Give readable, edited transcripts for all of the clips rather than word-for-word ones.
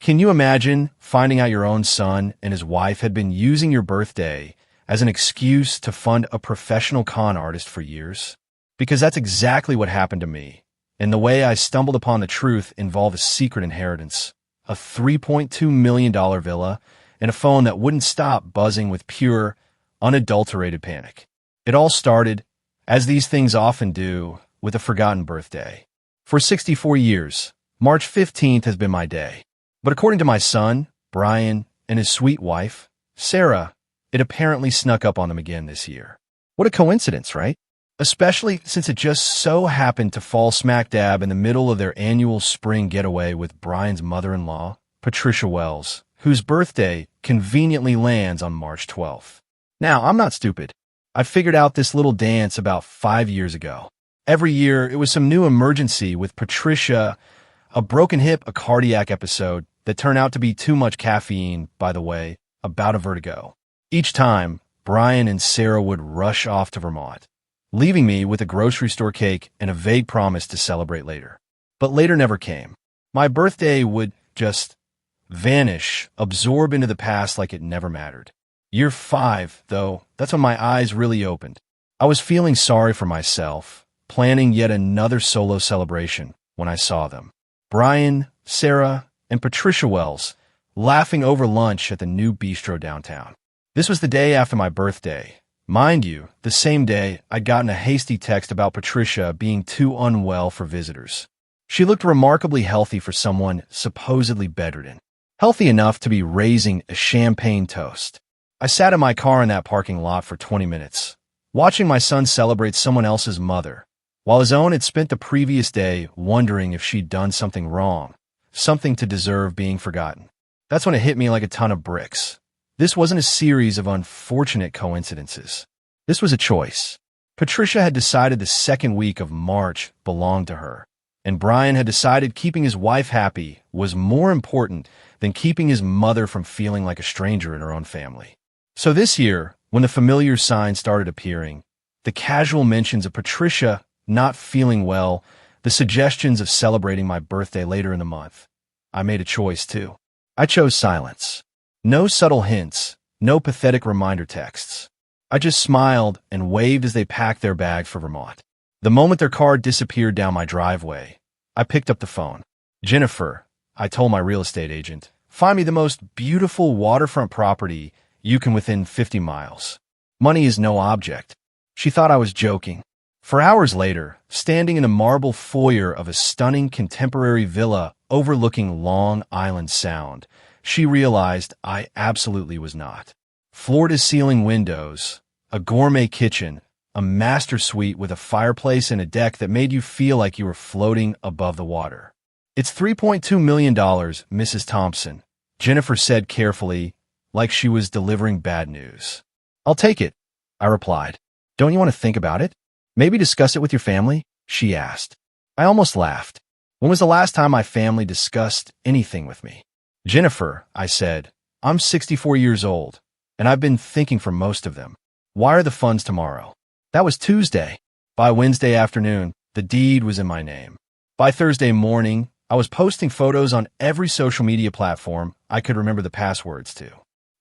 Can you imagine finding out your own son and his wife had been using your birthday as an excuse to fund a professional con artist for years? Because that's exactly what happened to me. And the way I stumbled upon the truth involved a secret inheritance, a $3.2 million villa, and a phone that wouldn't stop buzzing with pure, unadulterated panic. It all started, as these things often do, with a forgotten birthday. For 64 years, March 15th has been my day. But according to my son, Brian, and his sweet wife, Sarah, it apparently snuck up on them again this year. What a coincidence, right? Especially since it just so happened to fall smack dab in the middle of their annual spring getaway with Brian's mother-in-law, Patricia Wells, whose birthday conveniently lands on March 12th. Now, I'm not stupid. I figured out this little dance about 5 years ago. Every year, it was some new emergency with Patricia, a broken hip, a cardiac episode that turned out to be too much caffeine, by the way, about a vertigo. Each time, Brian and Sarah would rush off to Vermont, leaving me with a grocery store cake and a vague promise to celebrate later. But later never came. My birthday would just vanish, absorb into the past like it never mattered. Year 5, though, that's when my eyes really opened. I was feeling sorry for myself, planning yet another solo celebration when I saw them. Brian, Sarah, and Patricia Wells laughing over lunch at the new bistro downtown. This was the day after my birthday. Mind you, the same day I'd gotten a hasty text about Patricia being too unwell for visitors. She looked remarkably healthy for someone supposedly bedridden. Healthy enough to be raising a champagne toast. I sat in my car in that parking lot for 20 minutes, watching my son celebrate someone else's mother, while his own had spent the previous day wondering if she'd done something wrong, something to deserve being forgotten. That's when it hit me like a ton of bricks. This wasn't a series of unfortunate coincidences. This was a choice. Patricia had decided the second week of March belonged to her, and Brian had decided keeping his wife happy was more important than keeping his mother from feeling like a stranger in her own family. So this year, when the familiar signs started appearing, the casual mentions of Patricia not feeling well, the suggestions of celebrating my birthday later in the month, I made a choice too. I chose silence. No subtle hints, no pathetic reminder texts. I just smiled and waved as they packed their bag for Vermont. The moment their car disappeared down my driveway, I picked up the phone. "Jennifer," I told my real estate agent, "find me the most beautiful waterfront property you can within 50 miles. Money is no object." She thought I was joking. For hours later, standing in a marble foyer of a stunning contemporary villa overlooking Long Island Sound, she realized I absolutely was not. Floor-to-ceiling windows, a gourmet kitchen, a master suite with a fireplace and a deck that made you feel like you were floating above the water. "It's $3.2 million, Mrs. Thompson," Jennifer said carefully, like she was delivering bad news. "I'll take it," I replied. "Don't you want to think about it? Maybe discuss it with your family?" she asked. I almost laughed. When was the last time my family discussed anything with me? "Jennifer," I said, "I'm 64 years old, and I've been thinking for most of them. Wire the funds tomorrow." That was Tuesday. By Wednesday afternoon, the deed was in my name. By Thursday morning, I was posting photos on every social media platform I could remember the passwords to.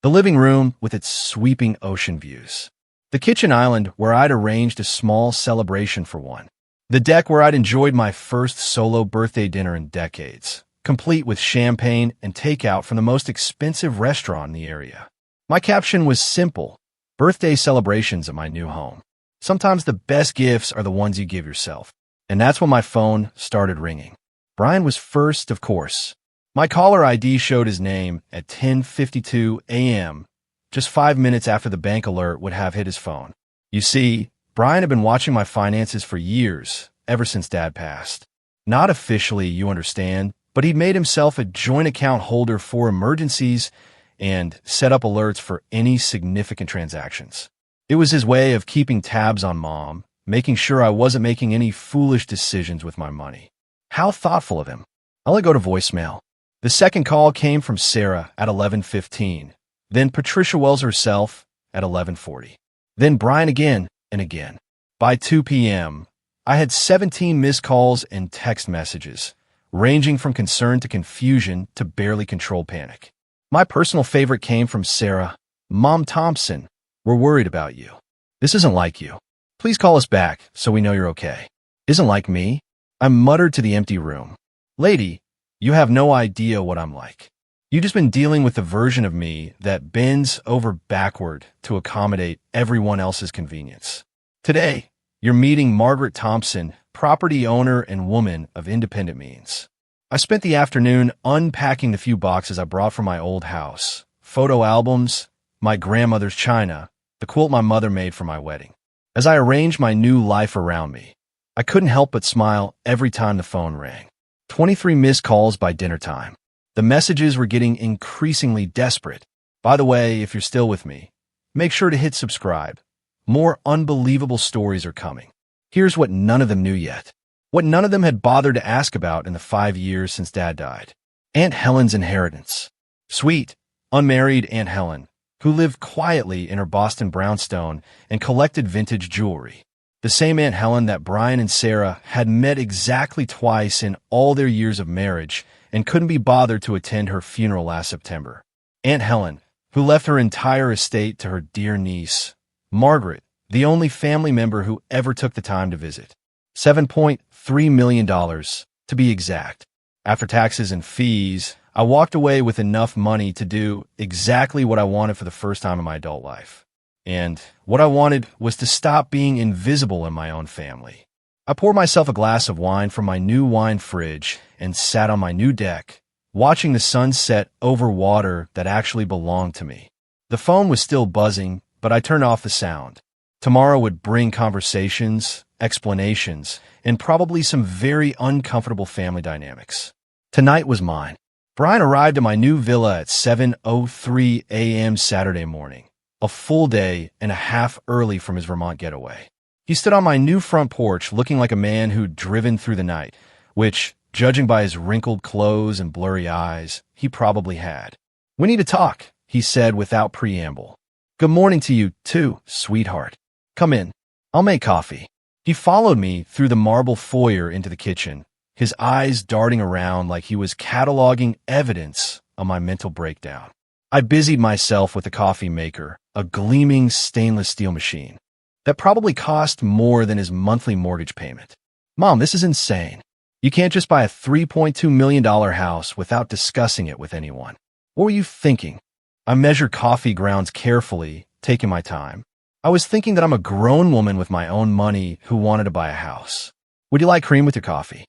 The living room with its sweeping ocean views. The kitchen island where I'd arranged a small celebration for one. The deck where I'd enjoyed my first solo birthday dinner in decades, complete with champagne and takeout from the most expensive restaurant in the area. My caption was simple: birthday celebrations at my new home. Sometimes the best gifts are the ones you give yourself. And that's when my phone started ringing. Brian was first, of course. My caller ID showed his name at 10:52 a.m., just 5 minutes after the bank alert would have hit his phone. You see, Brian had been watching my finances for years, ever since Dad passed. Not officially, you understand, but he'd made himself a joint account holder for emergencies and set up alerts for any significant transactions. It was his way of keeping tabs on Mom, making sure I wasn't making any foolish decisions with my money. How thoughtful of him. I let go to voicemail. The second call came from Sarah at 11:15, then Patricia Wells herself at 11:40, then Brian again and again. By 2 p.m., I had 17 missed calls and text messages, ranging from concern to confusion to barely controlled panic. My personal favorite came from Sarah. "Mom Thompson, we're worried about you. This isn't like you. Please call us back so we know you're okay." "Isn't like me?" I muttered to the empty room. "Lady, you have no idea what I'm like. You've just been dealing with the version of me that bends over backward to accommodate everyone else's convenience. Today, you're meeting Margaret Thompson, property owner and woman of independent means." I spent the afternoon unpacking the few boxes I brought from my old house, photo albums, my grandmother's china, the quilt my mother made for my wedding. As I arranged my new life around me, I couldn't help but smile every time the phone rang. 23 missed calls by dinner time. The messages were getting increasingly desperate. "By the way, if you're still with me, make sure to hit subscribe. More unbelievable stories are coming." Here's what none of them knew yet. What none of them had bothered to ask about in the 5 years since Dad died. Aunt Helen's inheritance. Sweet, unmarried Aunt Helen, who lived quietly in her Boston brownstone and collected vintage jewelry. The same Aunt Helen that Brian and Sarah had met exactly twice in all their years of marriage and couldn't be bothered to attend her funeral last September. Aunt Helen, who left her entire estate to her dear niece, Margaret, the only family member who ever took the time to visit. $7.3 million, to be exact. After taxes and fees, I walked away with enough money to do exactly what I wanted for the first time in my adult life. And what I wanted was to stop being invisible in my own family. I poured myself a glass of wine from my new wine fridge and sat on my new deck, watching the sun set over water that actually belonged to me. The phone was still buzzing, but I turned off the sound. Tomorrow would bring conversations, explanations, and probably some very uncomfortable family dynamics. Tonight was mine. Brian arrived at my new villa at 7:03 a.m. Saturday morning, a full day and a half early from his Vermont getaway. He stood on my new front porch looking like a man who'd driven through the night, which, judging by his wrinkled clothes and blurry eyes, he probably had. "We need to talk," he said without preamble. "Good morning to you, too, sweetheart. Come in. I'll make coffee." He followed me through the marble foyer into the kitchen, his eyes darting around like he was cataloging evidence of my mental breakdown. I busied myself with the coffee maker, a gleaming stainless steel machine that probably cost more than his monthly mortgage payment. "Mom, this is insane. You can't just buy a $3.2 million house without discussing it with anyone. What were you thinking?" I measured coffee grounds carefully, taking my time. I was thinking that I'm a grown woman with my own money who wanted to buy a house. "Would you like cream with your coffee?"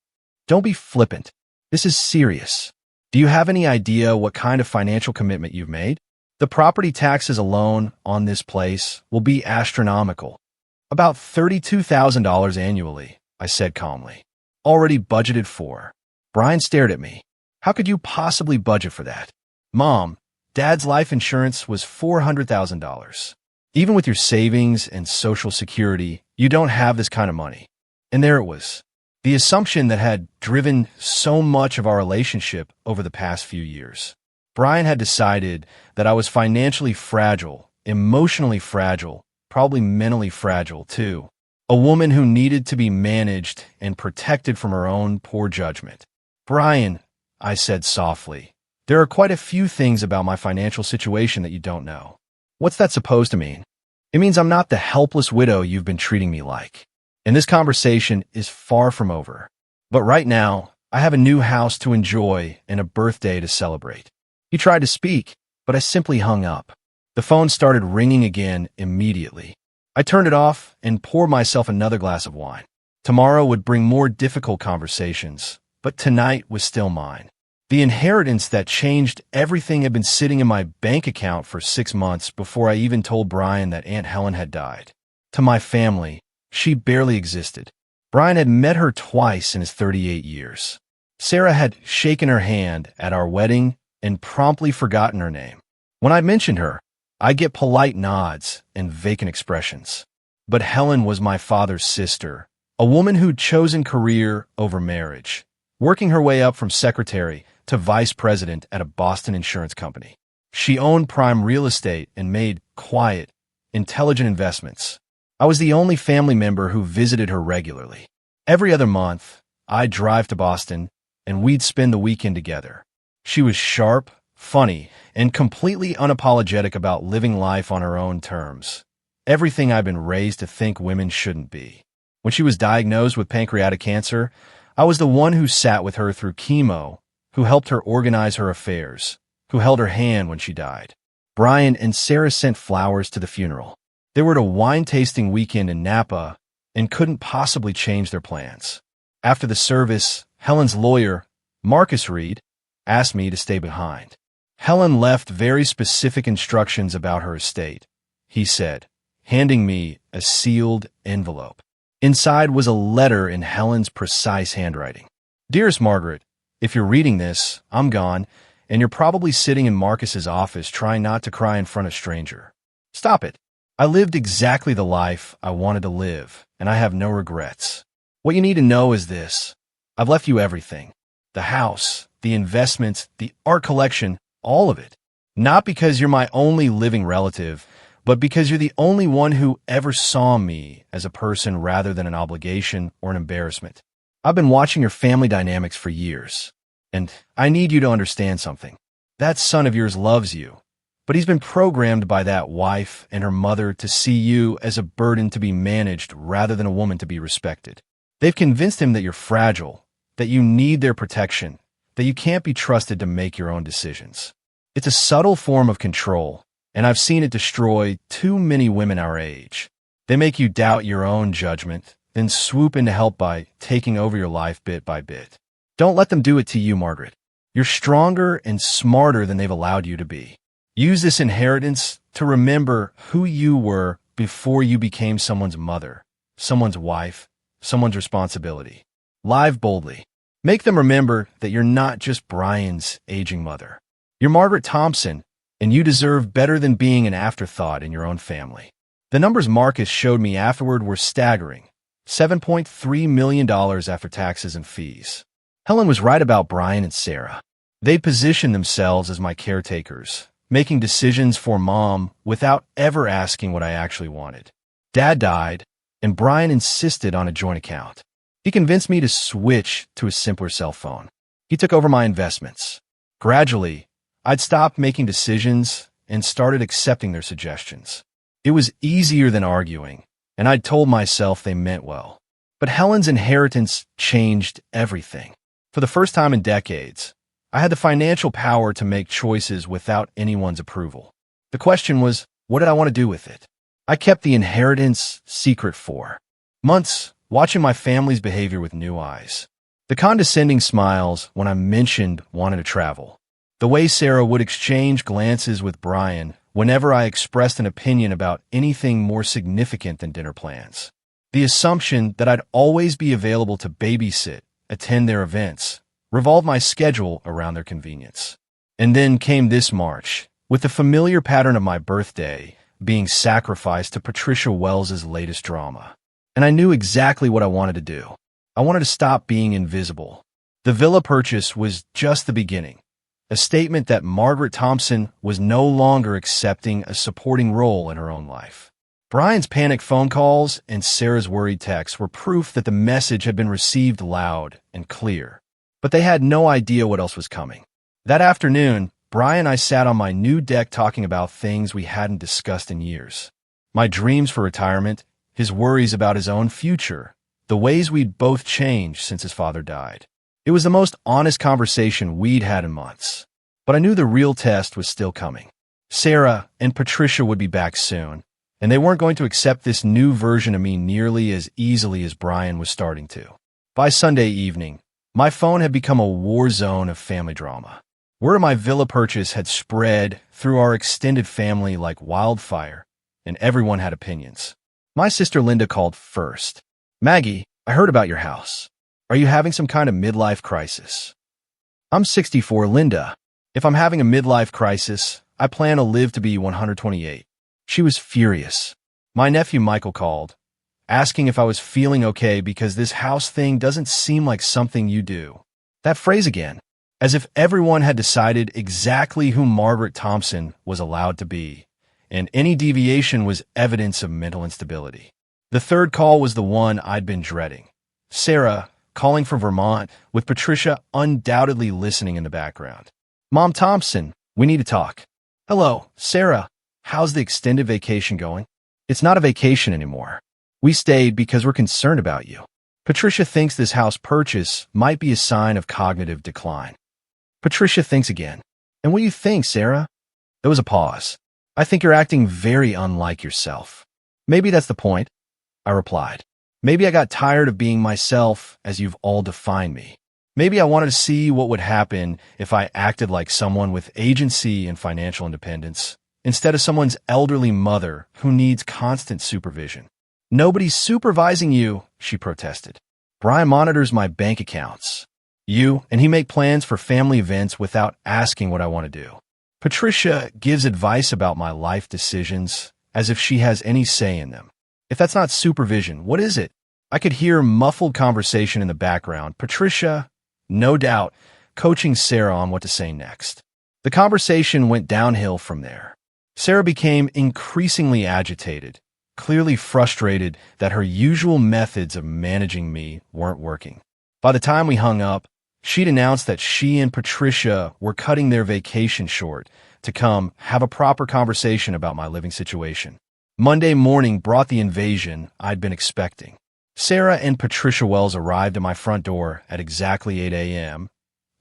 "Don't be flippant. This is serious. Do you have any idea what kind of financial commitment you've made? The property taxes alone on this place will be astronomical. About $32,000 annually," I said calmly. "Already budgeted for." Brian stared at me. "How could you possibly budget for that?" "Mom, Dad's life insurance was $400,000. Even with your savings and Social Security, you don't have this kind of money." And there it was. The assumption that had driven so much of our relationship over the past few years. Brian had decided that I was financially fragile, emotionally fragile, probably mentally fragile too. A woman who needed to be managed and protected from her own poor judgment. "Brian," I said softly, "there are quite a few things about my financial situation that you don't know." "What's that supposed to mean?" "It means I'm not the helpless widow you've been treating me like. And this conversation is far from over. But right now, I have a new house to enjoy and a birthday to celebrate." He tried to speak, but I simply hung up. The phone started ringing again immediately. I turned it off and poured myself another glass of wine. Tomorrow would bring more difficult conversations, but tonight was still mine. The inheritance that changed everything had been sitting in my bank account for 6 months before I even told Brian that Aunt Helen had died. To my family, she barely existed. Brian had met her twice in his 38 years. Sarah had shaken her hand at our wedding and promptly forgotten her name. When I mentioned her, I get polite nods and vacant expressions. But Helen was my father's sister, a woman who'd chosen career over marriage, working her way up from secretary to vice president at a Boston insurance company. She owned prime real estate and made quiet, intelligent investments. I was the only family member who visited her regularly. Every other month, I'd drive to Boston, and we'd spend the weekend together. She was sharp, funny, and completely unapologetic about living life on her own terms. Everything I've been raised to think women shouldn't be. When she was diagnosed with pancreatic cancer, I was the one who sat with her through chemo, who helped her organize her affairs, who held her hand when she died. Brian and Sarah sent flowers to the funeral. They were at a wine-tasting weekend in Napa and couldn't possibly change their plans. After the service, Helen's lawyer, Marcus Reed, asked me to stay behind. Helen left very specific instructions about her estate, he said, handing me a sealed envelope. Inside was a letter in Helen's precise handwriting. Dearest Margaret, if you're reading this, I'm gone, and you're probably sitting in Marcus's office trying not to cry in front of a stranger. Stop it. I lived exactly the life I wanted to live, and I have no regrets. What you need to know is this. I've left you everything. The house, the investments, the art collection, all of it. Not because you're my only living relative, but because you're the only one who ever saw me as a person rather than an obligation or an embarrassment. I've been watching your family dynamics for years, and I need you to understand something. That son of yours loves you, but he's been programmed by that wife and her mother to see you as a burden to be managed rather than a woman to be respected. They've convinced him that you're fragile, that you need their protection, that you can't be trusted to make your own decisions. It's a subtle form of control, and I've seen it destroy too many women our age. They make you doubt your own judgment, then swoop in to help by taking over your life bit by bit. Don't let them do it to you, Margaret. You're stronger and smarter than they've allowed you to be. Use this inheritance to remember who you were before you became someone's mother, someone's wife, someone's responsibility. Live boldly. Make them remember that you're not just Brian's aging mother. You're Margaret Thompson, and you deserve better than being an afterthought in your own family. The numbers Marcus showed me afterward were staggering. $7.3 million after taxes and fees. Helen was right about Brian and Sarah. They positioned themselves as my caretakers, making decisions for Mom without ever asking what I actually wanted. Dad died, and Brian insisted on a joint account. He convinced me to switch to a simpler cell phone. He took over my investments. Gradually, I'd stopped making decisions and started accepting their suggestions. It was easier than arguing, and I'd told myself they meant well. But Helen's inheritance changed everything. For the first time in decades, I had the financial power to make choices without anyone's approval. The question was, what did I want to do with it? I kept the inheritance secret for months, watching my family's behavior with new eyes. The condescending smiles when I mentioned wanting to travel. The way Sarah would exchange glances with Brian whenever I expressed an opinion about anything more significant than dinner plans. The assumption that I'd always be available to babysit, attend their events, revolve my schedule around their convenience. And then came this March, with the familiar pattern of my birthday being sacrificed to Patricia Wells's latest drama. And I knew exactly what I wanted to do. I wanted to stop being invisible. The villa purchase was just the beginning. A statement that Margaret Thompson was no longer accepting a supporting role in her own life. Brian's panicked phone calls and Sarah's worried texts were proof that the message had been received loud and clear. But they had no idea what else was coming. That afternoon, Brian and I sat on my new deck talking about things we hadn't discussed in years. My dreams for retirement, his worries about his own future, the ways we'd both changed since his father died. It was the most honest conversation we'd had in months. But I knew the real test was still coming. Sarah and Patricia would be back soon, and they weren't going to accept this new version of me nearly as easily as Brian was starting to. By Sunday evening, my phone had become a war zone of family drama. Word of my villa purchase had spread through our extended family like wildfire, and everyone had opinions. My sister Linda called first. Maggie, I heard about your house. Are you having some kind of midlife crisis? I'm 64, Linda. If I'm having a midlife crisis, I plan to live to be 128. She was furious. My nephew Michael called, asking if I was feeling okay because this house thing doesn't seem like something you do. That phrase again, as if everyone had decided exactly who Margaret Thompson was allowed to be, and any deviation was evidence of mental instability. The third call was the one I'd been dreading. Sarah calling from Vermont, with Patricia undoubtedly listening in the background. Mom Thompson, we need to talk. Hello, Sarah. How's the extended vacation going? It's not a vacation anymore. We stayed because we're concerned about you. Patricia thinks this house purchase might be a sign of cognitive decline. Patricia thinks again. And what do you think, Sarah? There was a pause. I think you're acting very unlike yourself. Maybe that's the point, I replied. Maybe I got tired of being myself as you've all defined me. Maybe I wanted to see what would happen if I acted like someone with agency and financial independence, instead of someone's elderly mother who needs constant supervision. Nobody's supervising you, she protested. Brian monitors my bank accounts. And he make plans for family events without asking what I want to do. Patricia gives advice about my life decisions as if she has any say in them. If that's not supervision, what is it? I could hear muffled conversation in the background. Patricia, no doubt, coaching Sarah on what to say next. The conversation went downhill from there. Sarah became increasingly agitated, clearly frustrated that her usual methods of managing me weren't working. By the time we hung up, she'd announced that she and Patricia were cutting their vacation short to come have a proper conversation about my living situation. Monday morning brought the invasion I'd been expecting. Sarah and Patricia Wells arrived at my front door at exactly 8 a.m.,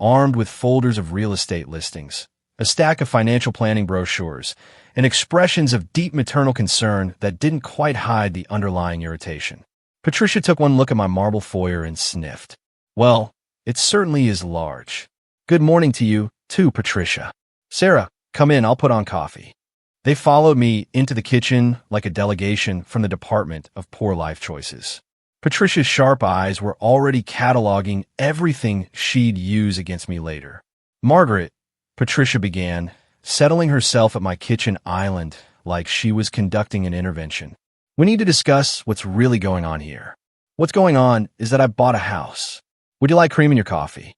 armed with folders of real estate listings, a stack of financial planning brochures, and expressions of deep maternal concern that didn't quite hide the underlying irritation. Patricia took one look at my marble foyer and sniffed. Well, it certainly is large. Good morning to you, too, Patricia. Sarah, come in, I'll put on coffee. They followed me into the kitchen like a delegation from the Department of Poor Life Choices. Patricia's sharp eyes were already cataloging everything she'd use against me later. Margaret, Patricia began, settling herself at my kitchen island like she was conducting an intervention. We need to discuss what's really going on here. What's going on is that I bought a house. Would you like cream in your coffee?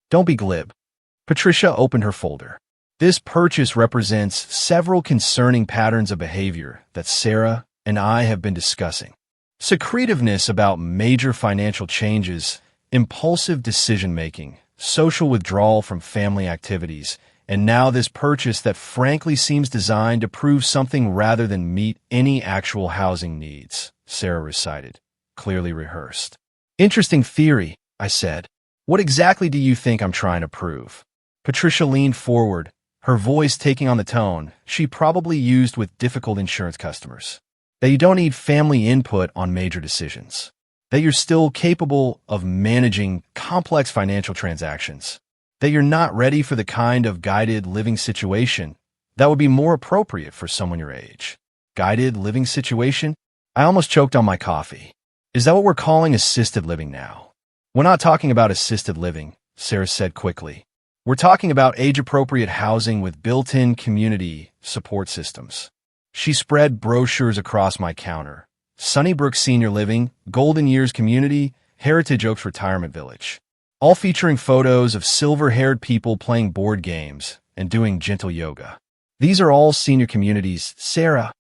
Don't be glib. Patricia opened her folder. This purchase represents several concerning patterns of behavior that Sarah and I have been discussing. Secretiveness about major financial changes, impulsive decision-making, social withdrawal from family activities, and now this purchase that frankly seems designed to prove something rather than meet any actual housing needs, Sarah recited, clearly rehearsed. Interesting theory, I said. What exactly do you think I'm trying to prove? Patricia leaned forward, her voice taking on the tone she probably used with difficult insurance customers. That you don't need family input on major decisions. That you're still capable of managing complex financial transactions. That you're not ready for the kind of guided living situation that would be more appropriate for someone your age. Guided living situation? I almost choked on my coffee. Is that what we're calling assisted living now? We're not talking about assisted living, Sarah said quickly. We're talking about age-appropriate housing with built-in community support systems. She spread brochures across my counter. Sunnybrook Senior Living, Golden Years Community, Heritage Oaks Retirement Village. All featuring photos of silver-haired people playing board games and doing gentle yoga. These are all senior communities, Sarah.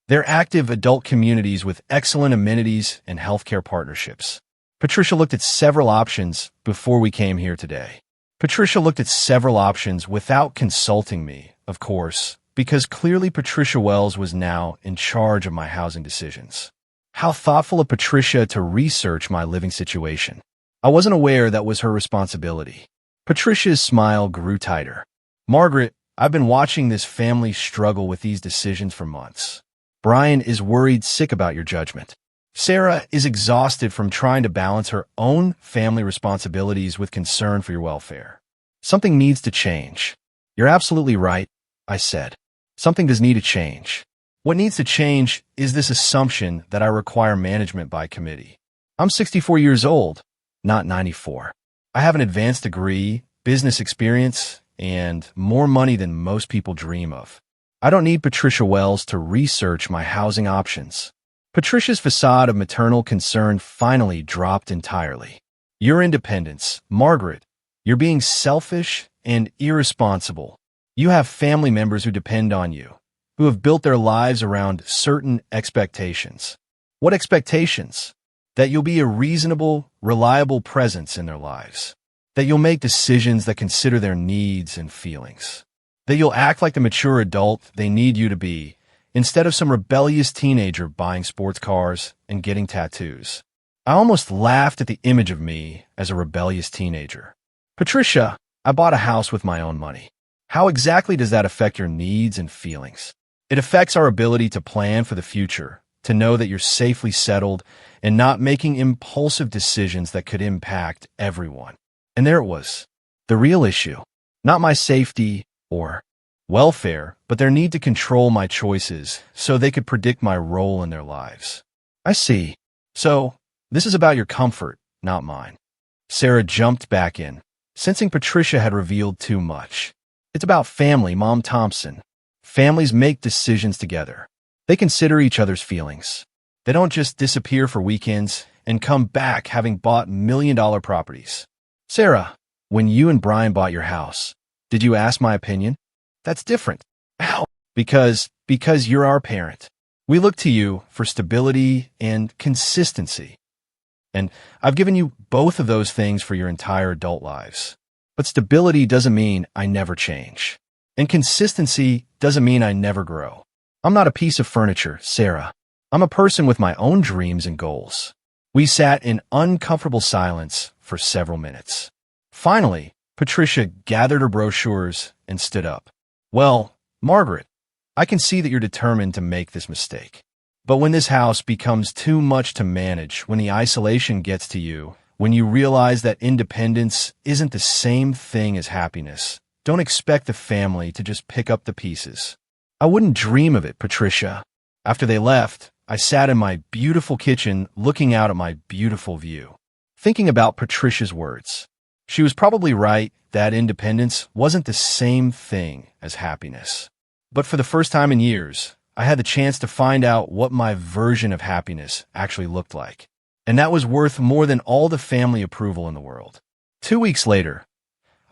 They're active adult communities with excellent amenities and healthcare partnerships. Patricia looked at several options before we came here today. Patricia looked at several options without consulting me, of course, because clearly Patricia Wells was now in charge of my housing decisions. How thoughtful of Patricia to research my living situation. I wasn't aware that was her responsibility. Patricia's smile grew tighter. Margaret, I've been watching this family struggle with these decisions for months. Brian is worried sick about your judgment. Sarah is exhausted from trying to balance her own family responsibilities with concern for your welfare. Something needs to change. You're absolutely right, I said. Something does need to change. What needs to change is this assumption that I require management by committee. I'm 64 years old, not 94. I have an advanced degree, business experience, and more money than most people dream of. I don't need Patricia Wells to research my housing options. Patricia's facade of maternal concern finally dropped entirely. Your independence, Margaret. You're being selfish and irresponsible. You have family members who depend on you, who have built their lives around certain expectations. What expectations? that you'll be a reasonable, reliable presence in their lives, that you'll make decisions that consider their needs and feelings, that you'll act like the mature adult they need you to be, instead of some rebellious teenager buying sports cars and getting tattoos. I almost laughed at the image of me as a rebellious teenager. Patricia, I bought a house with my own money. How exactly does that affect your needs and feelings? It affects our ability to plan for the future, to know that you're safely settled and not making impulsive decisions that could impact everyone. And there it was, the real issue. Not my safety or welfare, but their need to control my choices so they could predict my role in their lives. I see. So, this is about your comfort, not mine. Sarah jumped back in, sensing Patricia had revealed too much. It's about family, Mom Thompson. Families make decisions together. They consider each other's feelings. They don't just disappear for weekends and come back having bought million-dollar properties. Sarah, when you and Brian bought your house, did you ask my opinion? That's different. How? Because you're our parent. We look to you for stability and consistency. And I've given you both of those things for your entire adult lives. But stability doesn't mean I never change. And consistency doesn't mean I never grow. I'm not a piece of furniture, Sarah. I'm a person with my own dreams and goals. We sat in uncomfortable silence for several minutes. Finally, Patricia gathered her brochures and stood up. Well, Margaret, I can see that you're determined to make this mistake. But when this house becomes too much to manage, when the isolation gets to you, when you realize that independence isn't the same thing as happiness, don't expect the family to just pick up the pieces. I wouldn't dream of it, Patricia. After they left, I sat in my beautiful kitchen looking out at my beautiful view, thinking about Patricia's words. She was probably right that independence wasn't the same thing as happiness. But for the first time in years, I had the chance to find out what my version of happiness actually looked like. And that was worth more than all the family approval in the world. 2 weeks later,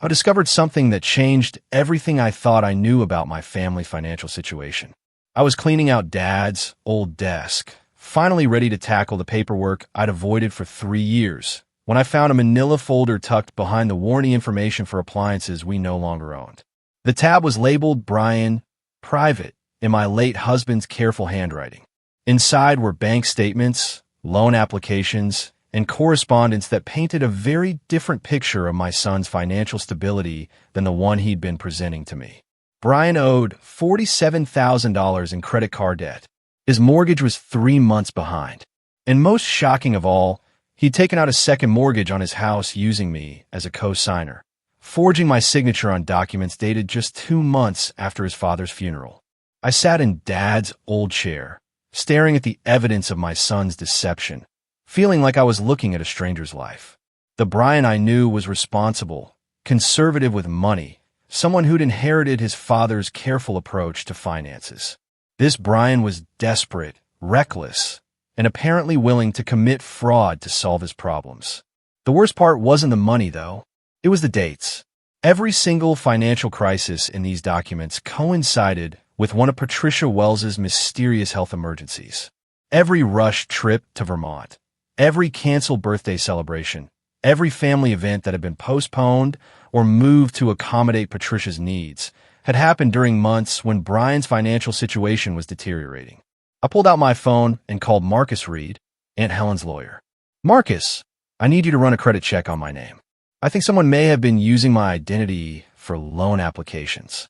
I discovered something that changed everything I thought I knew about my family financial situation. I was cleaning out Dad's old desk, finally ready to tackle the paperwork I'd avoided for 3 years, when I found a manila folder tucked behind the warranty information for appliances we no longer owned. The tab was labeled Brian Private in my late husband's careful handwriting. Inside were bank statements, loan applications, and correspondence that painted a very different picture of my son's financial stability than the one he'd been presenting to me. Brian owed $47,000 in credit card debt. His mortgage was 3 months behind. And most shocking of all, he'd taken out a second mortgage on his house using me as a co-signer, forging my signature on documents dated just 2 months after his father's funeral. I sat in Dad's old chair, staring at the evidence of my son's deception, feeling like I was looking at a stranger's life. The Brian I knew was responsible, conservative with money, someone who'd inherited his father's careful approach to finances. This Brian was desperate, reckless, and apparently willing to commit fraud to solve his problems. The worst part wasn't the money, though. It was the dates. Every single financial crisis in these documents coincided with one of Patricia Wells's mysterious health emergencies. Every rushed trip to Vermont, every canceled birthday celebration, every family event that had been postponed or moved to accommodate Patricia's needs had happened during months when Brian's financial situation was deteriorating. I pulled out my phone and called Marcus Reed, Aunt Helen's lawyer. Marcus, I need you to run a credit check on my name. I think someone may have been using my identity for loan applications.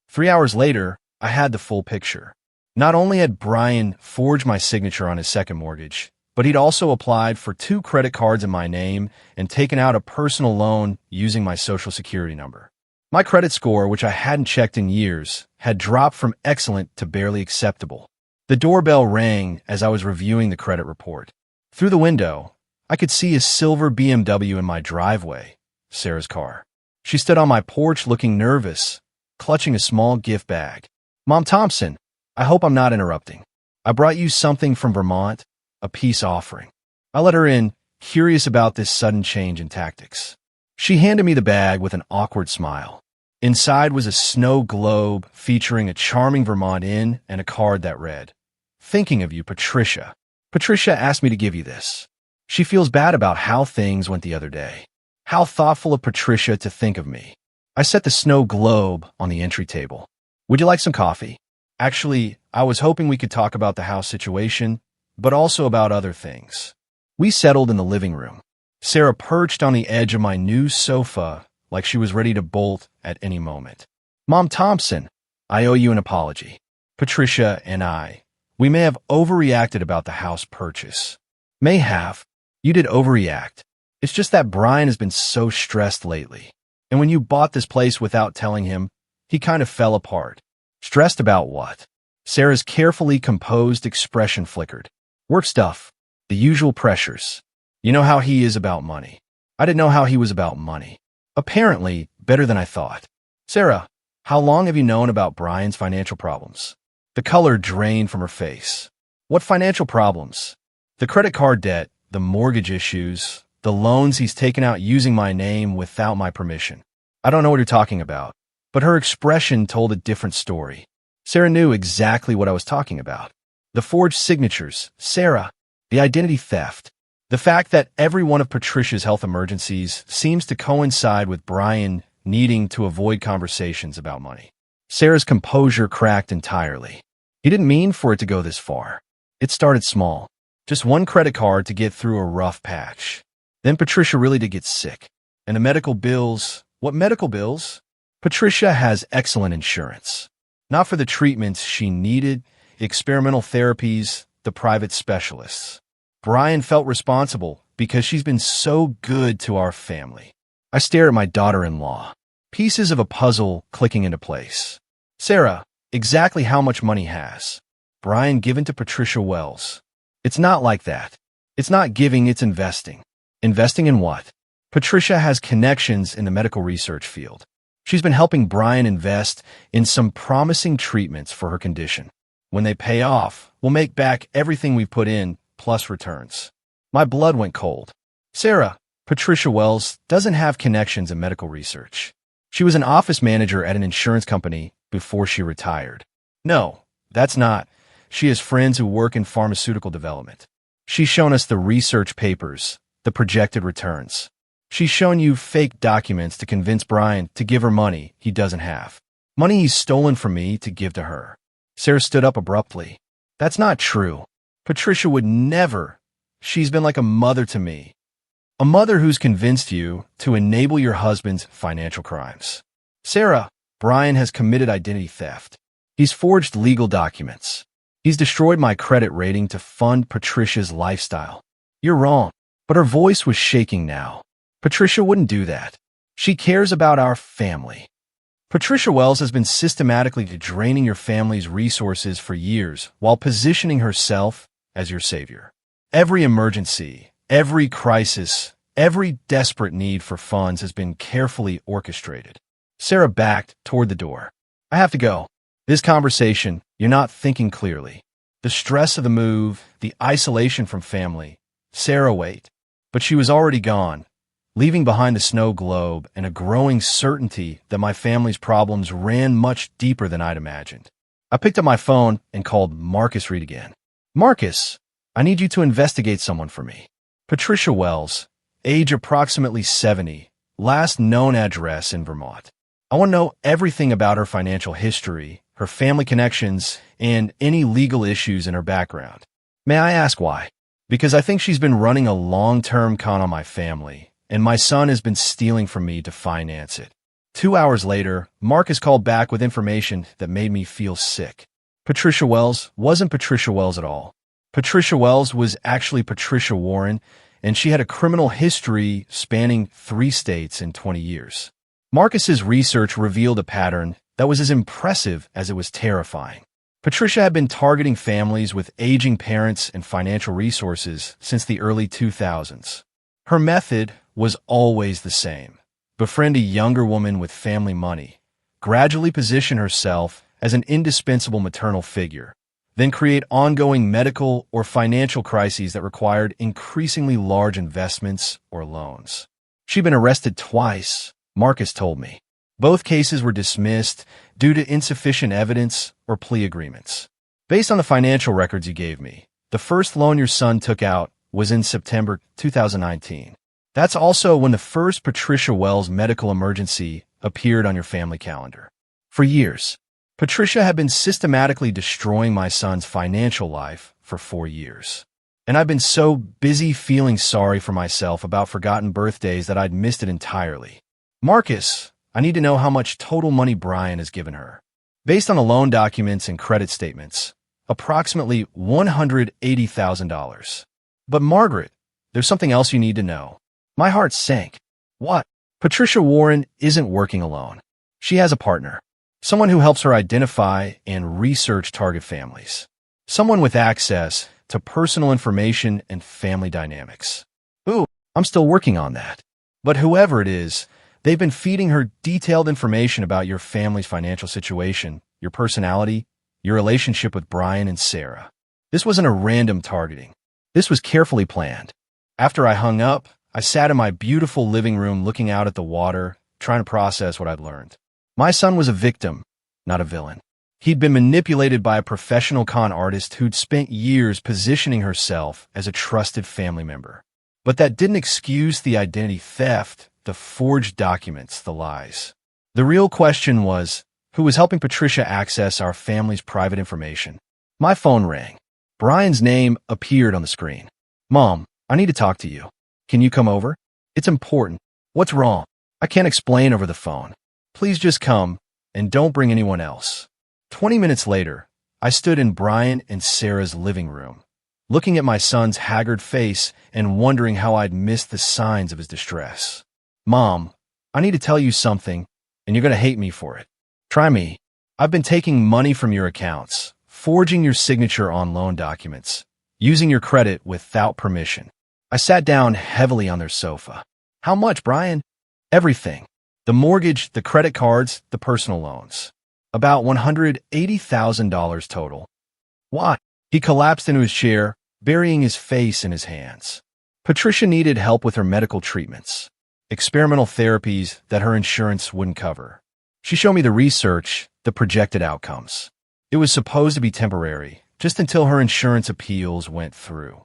3 hours later, I had the full picture. Not only had Brian forged my signature on his second mortgage, but he'd also applied for 2 credit cards in my name and taken out a personal loan using my Social Security number. My credit score, which I hadn't checked in years, had dropped from excellent to barely acceptable. The doorbell rang as I was reviewing the credit report. Through the window, I could see a silver BMW in my driveway, Sarah's car. She stood on my porch looking nervous, clutching a small gift bag. Mom Thompson, I hope I'm not interrupting. I brought you something from Vermont, a peace offering. I let her in, curious about this sudden change in tactics. She handed me the bag with an awkward smile. Inside was a snow globe featuring a charming Vermont inn and a card that read, "Thinking of you, Patricia. Patricia asked me to give you this." She feels bad about how things went the other day. How thoughtful of Patricia to think of me. I set the snow globe on the entry table. Would you like some coffee? Actually, I was hoping we could talk about the house situation, but also about other things. We settled in the living room. Sarah perched on the edge of my new sofa like she was ready to bolt at any moment. Mom Thompson, I owe you an apology. Patricia and we may have overreacted about the house purchase. May have. You did overreact. It's just that Brian has been so stressed lately. And when you bought this place without telling him, he kind of fell apart. Stressed about what? Sarah's carefully composed expression flickered. Work stuff. The usual pressures. You know how he is about money. I didn't know how he was about money. Apparently, better than I thought. Sarah, how long have you known about Brian's financial problems? The color drained from her face. What financial problems? The credit card debt, the mortgage issues, the loans he's taken out using my name without my permission. I don't know what you're talking about, but her expression told a different story. Sarah knew exactly what I was talking about. The forged signatures, Sarah, the identity theft, the fact that every one of Patricia's health emergencies seems to coincide with Brian needing to avoid conversations about money. Sarah's composure cracked entirely. He didn't mean for it to go this far. It started small. Just one credit card to get through a rough patch. Then Patricia really did get sick. And the medical bills, what medical bills? Patricia has excellent insurance. Not for the treatments she needed, experimental therapies, the private specialists. Brian felt responsible because she's been so good to our family. I stare at my daughter-in-law. Pieces of a puzzle clicking into place. Sarah, exactly how much money has Brian given to Patricia Wells? It's not like that. It's not giving, it's investing. Investing in what? Patricia has connections in the medical research field. She's been helping Brian invest in some promising treatments for her condition. When they pay off, we'll make back everything we've put in, plus returns. My blood went cold. Sarah, Patricia Wells doesn't have connections in medical research. She was an office manager at an insurance company before she retired. No, that's not. She has friends who work in pharmaceutical development. She's shown us the research papers, the projected returns. She's shown you fake documents to convince Brian to give her money he doesn't have. Money he's stolen from me to give to her. Sarah stood up abruptly. That's not true. Patricia would never. She's been like a mother to me. A mother who's convinced you to enable your husband's financial crimes. Sarah, Brian has committed identity theft. He's forged legal documents. He's destroyed my credit rating to fund Patricia's lifestyle. You're wrong. But her voice was shaking now. Patricia wouldn't do that. She cares about our family. Patricia Wells has been systematically draining your family's resources for years while positioning herself as your savior. Every emergency, every crisis, every desperate need for funds has been carefully orchestrated. Sarah backed toward the door. I have to go. This conversation, you're not thinking clearly. The stress of the move, the isolation from family. Sarah, wait. But she was already gone, leaving behind the snow globe and a growing certainty that my family's problems ran much deeper than I'd imagined. I picked up my phone and called Marcus Reed again. Marcus, I need you to investigate someone for me. Patricia Wells, age approximately 70, last known address in Vermont. I want to know everything about her financial history, her family connections, and any legal issues in her background. May I ask why? Because I think she's been running a long-term con on my family, and my son has been stealing from me to finance it. 2 hours later, Marcus called back with information that made me feel sick. Patricia Wells wasn't Patricia Wells at all. Patricia Wells was actually Patricia Warren, and she had a criminal history spanning 3 states in 20 years. Marcus's research revealed a pattern that was as impressive as it was terrifying. Patricia had been targeting families with aging parents and financial resources since the early 2000s. Her method was always the same. Befriend a younger woman with family money, gradually position herself as an indispensable maternal figure, then create ongoing medical or financial crises that required increasingly large investments or loans. She'd been arrested twice, Marcus told me. Both cases were dismissed due to insufficient evidence or plea agreements. Based on the financial records you gave me, the first loan your son took out was in September 2019. That's also when the first Patricia Wells medical emergency appeared on your family calendar. For years, Patricia had been systematically destroying my son's financial life for 4 years. And I've been so busy feeling sorry for myself about forgotten birthdays that I'd missed it entirely. Marcus, I need to know how much total money Brian has given her. Based on the loan documents and credit statements, approximately $180,000. But Margaret, there's something else you need to know. My heart sank. What? Patricia Warren isn't working alone. She has a partner. Someone who helps her identify and research target families. Someone with access to personal information and family dynamics. Ooh, I'm still working on that. But whoever it is, they've been feeding her detailed information about your family's financial situation, your personality, your relationship with Brian and Sarah. This wasn't a random targeting. This was carefully planned. After I hung up, I sat in my beautiful living room looking out at the water, trying to process what I'd learned. My son was a victim, not a villain. He'd been manipulated by a professional con artist who'd spent years positioning herself as a trusted family member. But that didn't excuse the identity theft, the forged documents, the lies. The real question was, who was helping Patricia access our family's private information? My phone rang. Brian's name appeared on the screen. Mom, I need to talk to you. Can you come over? It's important. What's wrong? I can't explain over the phone. Please just come, and don't bring anyone else. 20 minutes later, I stood in Brian and Sarah's living room, looking at my son's haggard face and wondering how I'd missed the signs of his distress. Mom, I need to tell you something, and you're going to hate me for it. Try me. I've been taking money from your accounts, forging your signature on loan documents, using your credit without permission. I sat down heavily on their sofa. How much, Brian? Everything. The mortgage, the credit cards, the personal loans. About $180,000 total. Why? He collapsed into his chair, burying his face in his hands. Patricia needed help with her medical treatments, experimental therapies that her insurance wouldn't cover. She showed me the research, the projected outcomes. It was supposed to be temporary, just until her insurance appeals went through.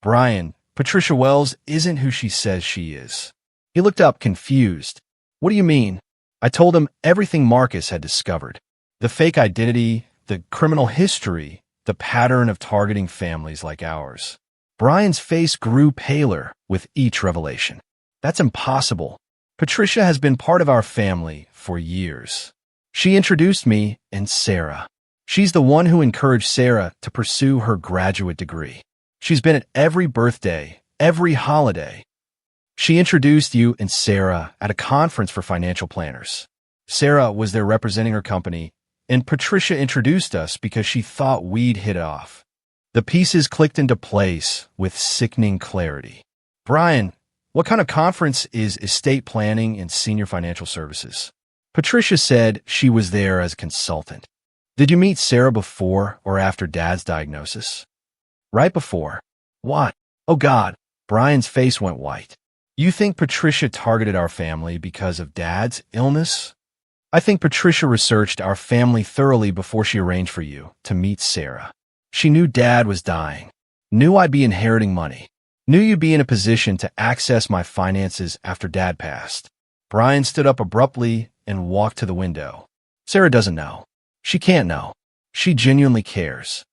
Brian, Patricia Wells isn't who she says she is. He looked up, confused. What do you mean? I told him everything Marcus had discovered. The fake identity, the criminal history, the pattern of targeting families like ours. Brian's face grew paler with each revelation. That's impossible. Patricia has been part of our family for years. She introduced me and Sarah. She's the one who encouraged Sarah to pursue her graduate degree. She's been at every birthday, every holiday. She introduced you and Sarah at a conference for financial planners. Sarah was there representing her company, and Patricia introduced us because she thought we'd hit it off. The pieces clicked into place with sickening clarity. Brian, what kind of conference is estate planning and senior financial services? Patricia said she was there as a consultant. Did you meet Sarah before or after Dad's diagnosis? Right before. What? Oh God, Brian's face went white. You think Patricia targeted our family because of Dad's illness? I think Patricia researched our family thoroughly before she arranged for you to meet Sarah. She knew Dad was dying, knew I'd be inheriting money, knew you'd be in a position to access my finances after Dad passed. Brian stood up abruptly and walked to the window. Sarah doesn't know. She can't know. She genuinely cares.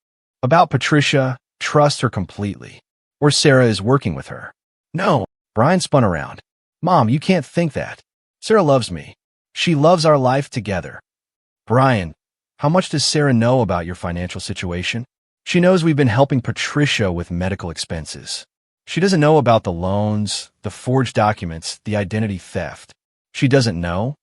About Patricia, trust her completely. Or Sarah is working with her. No. Brian spun around. Mom, you can't think that. Sarah loves me. She loves our life together. Brian, how much does Sarah know about your financial situation? She knows we've been helping Patricia with medical expenses. She doesn't know about the loans, the forged documents, the identity theft. She doesn't know,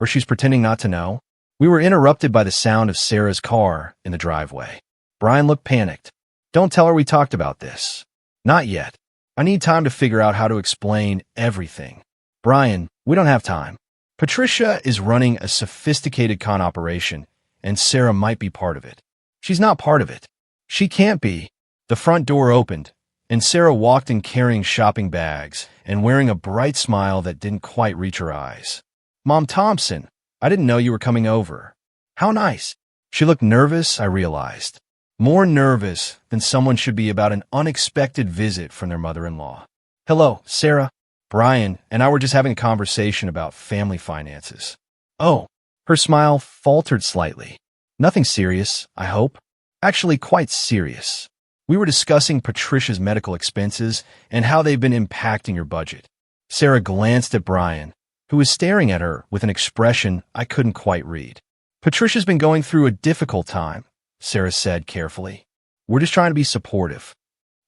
or she's pretending not to know. We were interrupted by the sound of Sarah's car in the driveway. Brian looked panicked. Don't tell her we talked about this. Not yet. I need time to figure out how to explain everything. Brian, we don't have time. Patricia is running a sophisticated con operation, and Sarah might be part of it. She's not part of it. She can't be. The front door opened, and Sarah walked in carrying shopping bags and wearing a bright smile that didn't quite reach her eyes. Mom Thompson, I didn't know you were coming over. How nice. She looked nervous, I realized. more nervous than someone should be about an unexpected visit from their mother-in-law. "Hello, Sarah." Brian and I were just having a conversation about family finances. "Oh." Her smile faltered slightly. "Nothing serious, I hope." "Actually, quite serious. We were discussing Patricia's medical expenses and how they've been impacting your budget." Sarah glanced at Brian, who was staring at her with an expression I couldn't quite read. "Patricia's been going through a difficult time," Sarah said carefully. "We're just trying to be supportive."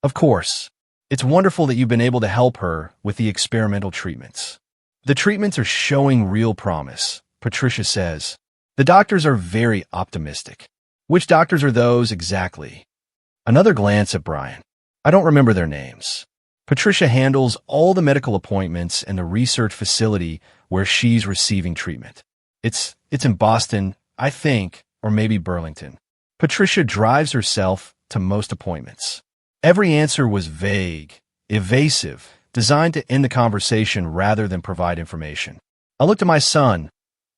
"Of course. It's wonderful that you've been able to help her with the experimental treatments." "The treatments are showing real promise," Patricia says. "The doctors are very optimistic." "Which doctors are those exactly?" Another glance at Brian. "I don't remember their names." Patricia handles all the medical appointments and the research facility where she's receiving treatment. It's in Boston, I think, or maybe Burlington. Patricia drives herself to most appointments. Every answer was vague, evasive, designed to end the conversation rather than provide information. I looked at my son,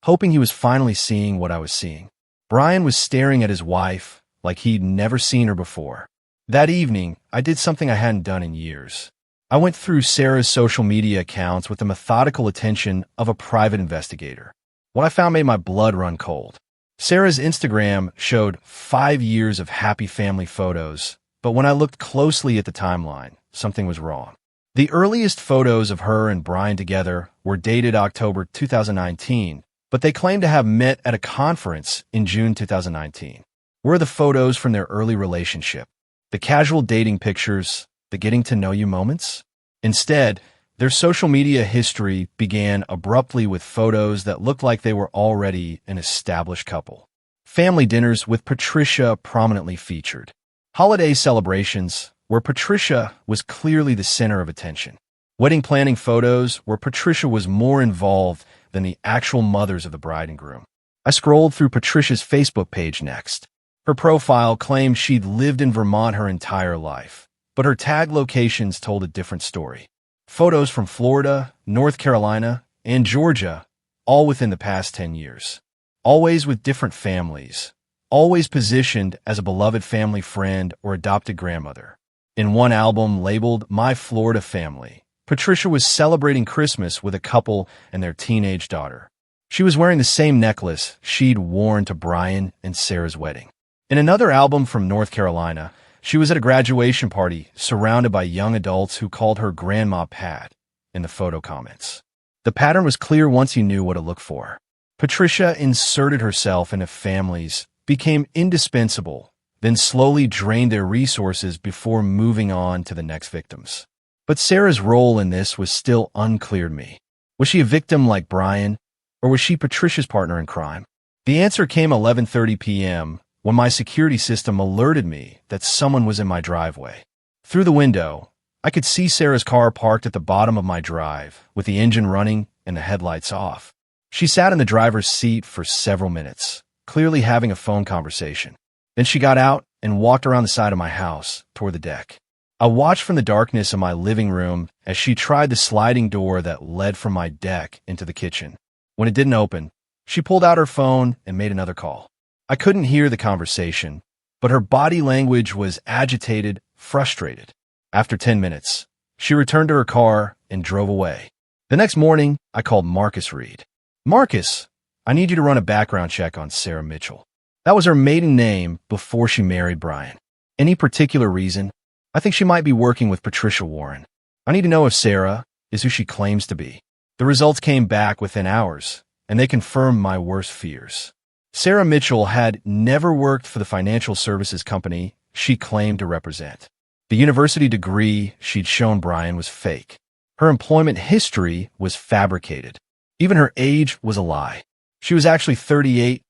hoping he was finally seeing what I was seeing. Brian was staring at his wife like he'd never seen her before. That evening, I did something I hadn't done in years. I went through Sarah's social media accounts with the methodical attention of a private investigator. What I found made my blood run cold. Sarah's Instagram showed 5 years of happy family photos, but when I looked closely at the timeline, something was wrong. The earliest photos of her and Brian together were dated October 2019, but they claimed to have met at a conference in June 2019. Where are the photos from their early relationship? The casual dating pictures, the getting-to-know-you moments? Instead, their social media history began abruptly with photos that looked like they were already an established couple. Family dinners with Patricia prominently featured. Holiday celebrations where Patricia was clearly the center of attention. Wedding planning photos where Patricia was more involved than the actual mothers of the bride and groom. I scrolled through Patricia's Facebook page next. Her profile claimed she'd lived in Vermont her entire life, but her tag locations told a different story. Photos from Florida, North Carolina, and Georgia, all within the past 10 years. Always with different families, always positioned as a beloved family friend or adopted grandmother. In one album labeled My Florida Family, Patricia was celebrating Christmas with a couple and their teenage daughter. She was wearing the same necklace she'd worn to Brian and Sarah's wedding. In another album from North Carolina, she was at a graduation party surrounded by young adults who called her Grandma Pat in the photo comments. The pattern was clear once you knew what to look for. Patricia inserted herself into families, became indispensable, then slowly drained their resources before moving on to the next victims. But Sarah's role in this was still unclear to me. Was she a victim like Brian, or was she Patricia's partner in crime? The answer came 11:30 p.m. when my security system alerted me that someone was in my driveway. Through the window, I could see Sarah's car parked at the bottom of my drive, with the engine running and the headlights off. She sat in the driver's seat for several minutes, clearly having a phone conversation. Then she got out and walked around the side of my house toward the deck. I watched from the darkness of my living room as she tried the sliding door that led from my deck into the kitchen. When it didn't open, she pulled out her phone and made another call. I couldn't hear the conversation, but her body language was agitated, frustrated. After 10 minutes, she returned to her car and drove away. The next morning, I called Marcus Reed. "Marcus, I need you to run a background check on Sarah Mitchell." That was her maiden name before she married Brian. "Any particular reason?" "I think she might be working with Patricia Warren. I need to know if Sarah is who she claims to be." The results came back within hours, and they confirmed my worst fears. Sarah Mitchell had never worked for the financial services company she claimed to represent. The university degree she'd shown Brian was fake. Her employment history was fabricated. Even her age was a lie. She was actually 38,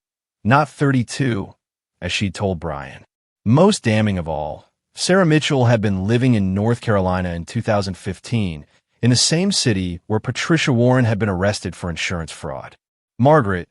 not 32, as she'd told Brian. Most damning of all, Sarah Mitchell had been living in North Carolina in 2015, in the same city where Patricia Warren had been arrested for insurance fraud. "Margaret,"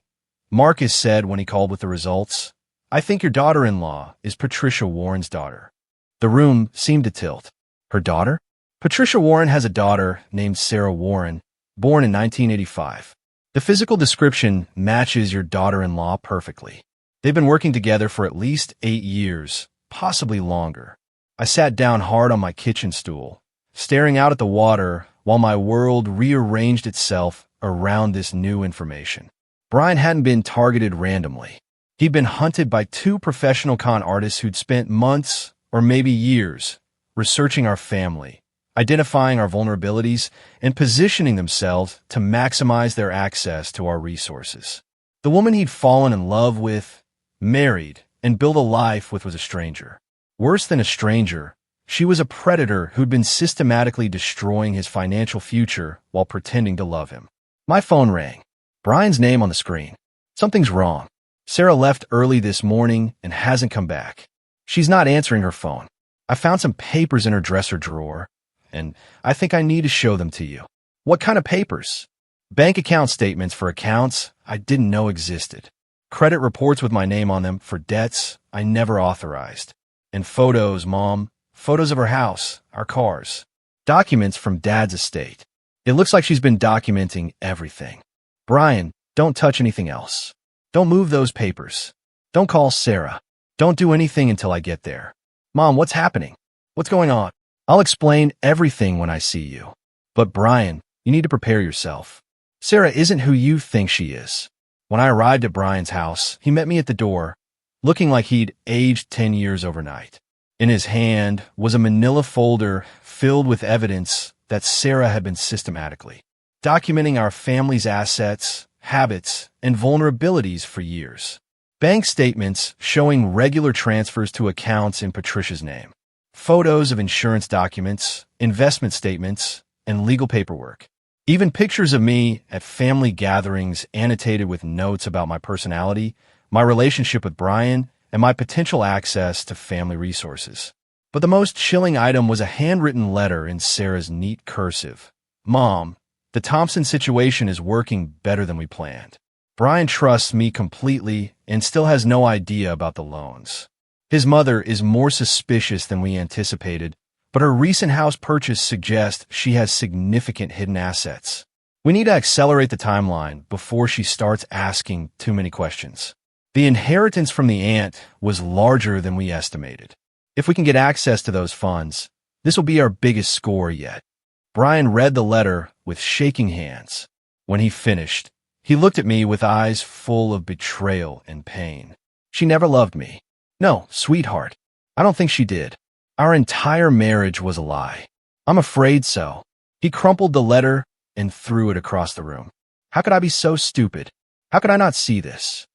Marcus said when he called with the results, "I think your daughter-in-law is Patricia Warren's daughter." The room seemed to tilt. Her daughter? Patricia Warren has a daughter named Sarah Warren, born in 1985. The physical description matches your daughter-in-law perfectly. They've been working together for at least 8 years, possibly longer. I sat down hard on my kitchen stool, staring out at the water while my world rearranged itself around this new information. Brian hadn't been targeted randomly. He'd been hunted by two professional con artists who'd spent months, or maybe years, researching our family, identifying our vulnerabilities, and positioning themselves to maximize their access to our resources. The woman he'd fallen in love with, married, and built a life with was a stranger. Worse than a stranger, she was a predator who'd been systematically destroying his financial future while pretending to love him. My phone rang. Brian's name on the screen. Something's wrong. Sarah left early this morning and hasn't come back. She's not answering her phone. I found some papers in her dresser drawer, and I think I need to show them to you. What kind of papers? Bank account statements for accounts I didn't know existed. Credit reports with my name on them for debts I never authorized. And photos, Mom. Photos of her house, our cars. Documents from Dad's estate. It looks like she's been documenting everything. Brian, don't touch anything else. Don't move those papers. Don't call Sarah. Don't do anything until I get there. Mom, what's happening? What's going on? I'll explain everything when I see you. But Brian, you need to prepare yourself. Sarah isn't who you think she is. When I arrived at Brian's house, he met me at the door, looking like he'd aged 10 years overnight. In his hand was a manila folder filled with evidence that Sarah had been systematically documenting our family's assets, habits, and vulnerabilities for years. Bank statements showing regular transfers to accounts in Patricia's name. Photos of insurance documents, investment statements, and legal paperwork. Even pictures of me at family gatherings annotated with notes about my personality, my relationship with Brian, and my potential access to family resources. But the most chilling item was a handwritten letter in Sarah's neat cursive. Mom, the Thompson situation is working better than we planned. Brian trusts me completely and still has no idea about the loans. His mother is more suspicious than we anticipated, but her recent house purchase suggests she has significant hidden assets. We need to accelerate the timeline before she starts asking too many questions. The inheritance from the aunt was larger than we estimated. If we can get access to those funds, this will be our biggest score yet. Brian read the letter with shaking hands. When he finished, he looked at me with eyes full of betrayal and pain. She never loved me. No, sweetheart. I don't think she did. Our entire marriage was a lie. I'm afraid so. He crumpled the letter and threw it across the room. How could I be so stupid? How could I not see this?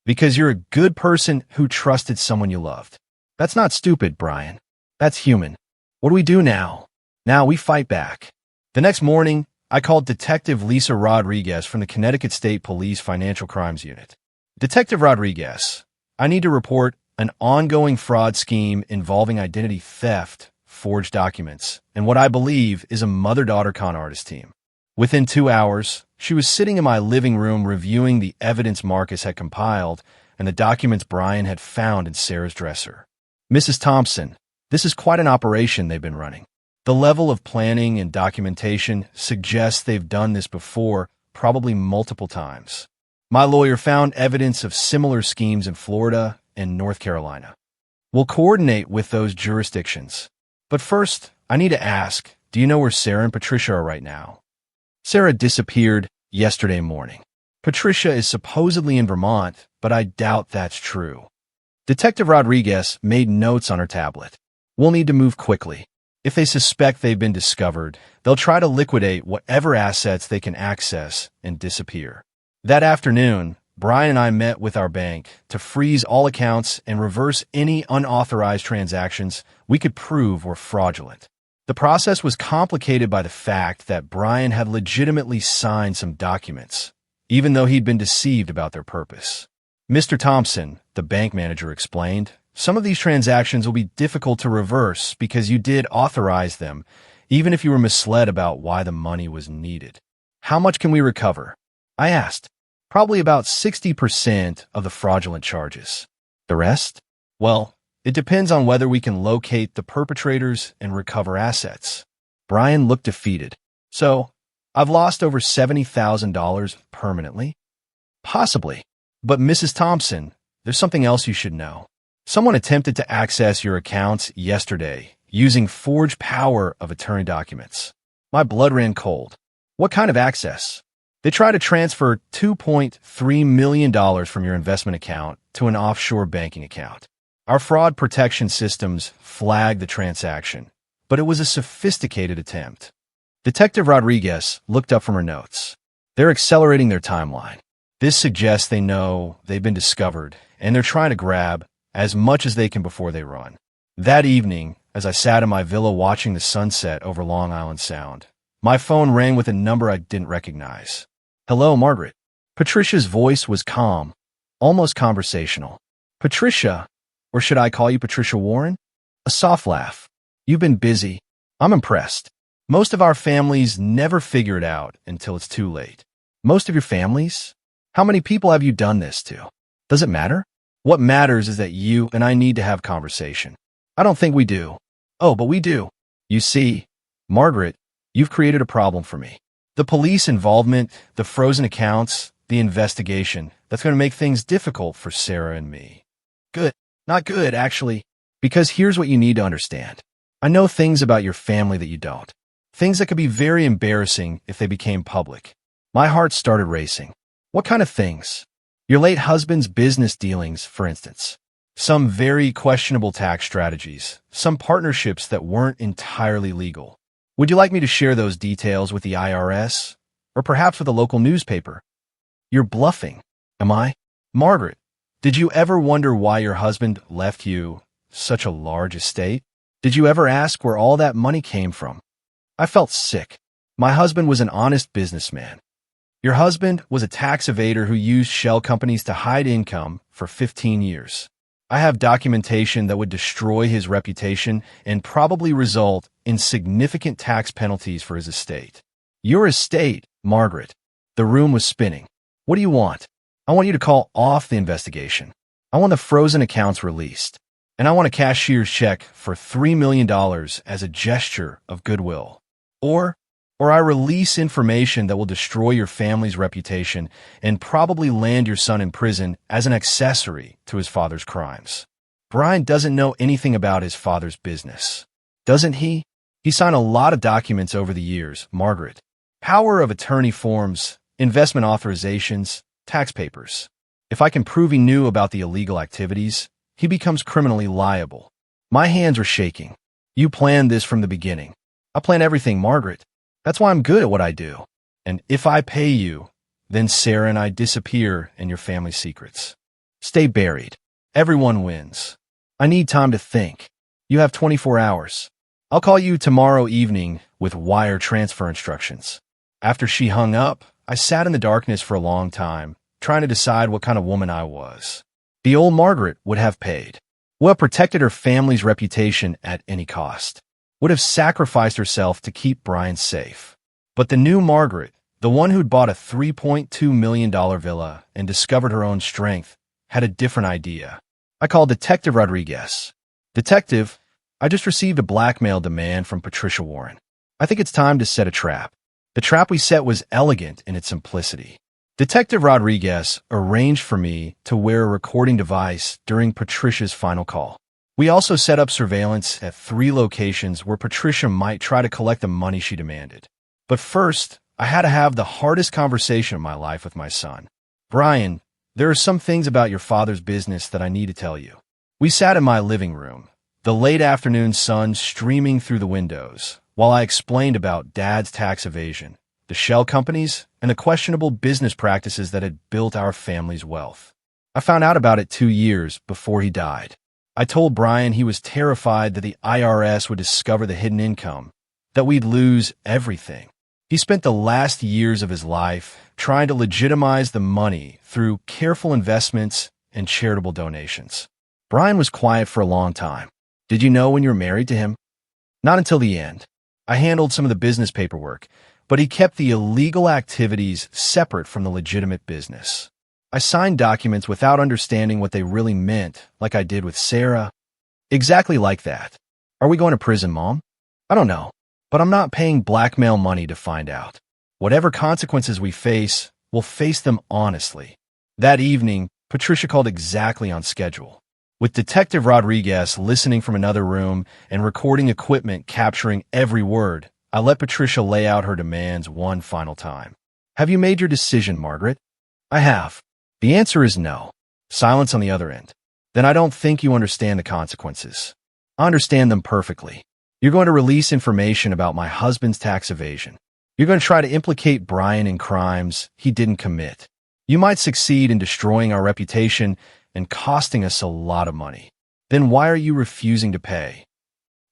Because you're a good person who trusted someone you loved. That's not stupid, Brian. That's human. What do we do now? Now we fight back. The next morning, I called Detective Lisa Rodriguez from the Connecticut State Police Financial Crimes Unit. Detective Rodriguez, I need to report an ongoing fraud scheme involving identity theft, forged documents, and what I believe is a mother-daughter con artist team. Within 2 hours, she was sitting in my living room reviewing the evidence Marcus had compiled and the documents Brian had found in Sarah's dresser. Mrs. Thompson, this is quite an operation they've been running. The level of planning and documentation suggests they've done this before, probably multiple times. My lawyer found evidence of similar schemes in Florida and North Carolina. We'll coordinate with those jurisdictions. But first, I need to ask, do you know where Sarah and Patricia are right now? Sarah disappeared yesterday morning. Patricia is supposedly in Vermont, but I doubt that's true. Detective Rodriguez made notes on her tablet. We'll need to move quickly. If they suspect they've been discovered, they'll try to liquidate whatever assets they can access and disappear. That afternoon, Brian and I met with our bank to freeze all accounts and reverse any unauthorized transactions we could prove were fraudulent. The process was complicated by the fact that Brian had legitimately signed some documents, even though he'd been deceived about their purpose. Mr. Thompson, the bank manager explained, some of these transactions will be difficult to reverse because you did authorize them, even if you were misled about why the money was needed. How much can we recover? I asked. Probably about 60% of the fraudulent charges. The rest? Well, it depends on whether we can locate the perpetrators and recover assets. Brian looked defeated. So, I've lost over $70,000 permanently? Possibly. But Mrs. Thompson, there's something else you should know. Someone attempted to access your accounts yesterday using forged power of attorney documents. My blood ran cold. What kind of access? They tried to transfer $2.3 million from your investment account to an offshore banking account. Our fraud protection systems flagged the transaction, but it was a sophisticated attempt. Detective Rodriguez looked up from her notes. They're accelerating their timeline. This suggests they know they've been discovered, and they're trying to grab as much as they can before they run. That evening, as I sat in my villa watching the sunset over Long Island Sound, my phone rang with a number I didn't recognize. Hello, Margaret. Patricia's voice was calm, almost conversational. Patricia, or should I call you Patricia Warren? A soft laugh. You've been busy. I'm impressed. Most of our families never figure it out until it's too late. Most of your families? How many people have you done this to? Does it matter? What matters is that you and I need to have conversation. I don't think we do. Oh, but we do. You see, Margaret, you've created a problem for me. The police involvement, the frozen accounts, the investigation, that's going to make things difficult for Sarah and me. Good. Not good, actually. Because here's what you need to understand. I know things about your family that you don't. Things that could be very embarrassing if they became public. My heart started racing. What kind of things? Your late husband's business dealings, for instance. Some very questionable tax strategies. Some partnerships that weren't entirely legal. Would you like me to share those details with the IRS? Or perhaps with a local newspaper? You're bluffing. Am I? Margaret, did you ever wonder why your husband left you such a large estate? Did you ever ask where all that money came from? I felt sick. My husband was an honest businessman. Your husband was a tax evader who used shell companies to hide income for 15 years. I have documentation that would destroy his reputation and probably result in significant tax penalties for his estate. Your estate, Margaret. The room was spinning. What do you want? I want you to call off the investigation. I want the frozen accounts released. And I want a cashier's check for $3 million as a gesture of goodwill. Or I release information that will destroy your family's reputation and probably land your son in prison as an accessory to his father's crimes. Brian doesn't know anything about his father's business. Doesn't he? He signed a lot of documents over the years, Margaret. Power of attorney forms, investment authorizations, tax papers. If I can prove he knew about the illegal activities, he becomes criminally liable. My hands are shaking. You planned this from the beginning. I plan everything, Margaret. That's why I'm good at what I do. And if I pay you, then Sarah and I disappear in your family secrets. Stay buried. Everyone wins. I need time to think. You have 24 hours. I'll call you tomorrow evening with wire transfer instructions. After she hung up, I sat in the darkness for a long time, trying to decide what kind of woman I was. The old Margaret would have paid, would have protected her family's reputation at any cost, would have sacrificed herself to keep Brian safe. But the new Margaret, the one who'd bought a $3.2 million villa and discovered her own strength, had a different idea. I called Detective Rodriguez. Detective, I just received a blackmail demand from Patricia Warren. I think it's time to set a trap. The trap we set was elegant in its simplicity. Detective Rodriguez arranged for me to wear a recording device during Patricia's final call. We also set up surveillance at 3 locations where Patricia might try to collect the money she demanded. But first, I had to have the hardest conversation of my life with my son. Brian, there are some things about your father's business that I need to tell you. We sat in my living room, the late afternoon sun streaming through the windows, while I explained about Dad's tax evasion, the shell companies, and the questionable business practices that had built our family's wealth. I found out about it 2 years before he died. I told Brian he was terrified that the IRS would discover the hidden income, that we'd lose everything. He spent the last years of his life trying to legitimize the money through careful investments and charitable donations. Brian was quiet for a long time. Did you know when you were married to him? Not until the end. I handled some of the business paperwork, but he kept the illegal activities separate from the legitimate business. I signed documents without understanding what they really meant, like I did with Sarah. Exactly like that. Are we going to prison, Mom? I don't know, but I'm not paying blackmail money to find out. Whatever consequences we face, we'll face them honestly. That evening, Patricia called exactly on schedule. With Detective Rodriguez listening from another room and recording equipment capturing every word, I let Patricia lay out her demands one final time. Have you made your decision, Margaret? I have. The answer is no. Silence on the other end. Then I don't think you understand the consequences. I understand them perfectly. You're going to release information about my husband's tax evasion. You're going to try to implicate Brian in crimes he didn't commit. You might succeed in destroying our reputation and costing us a lot of money. Then why are you refusing to pay?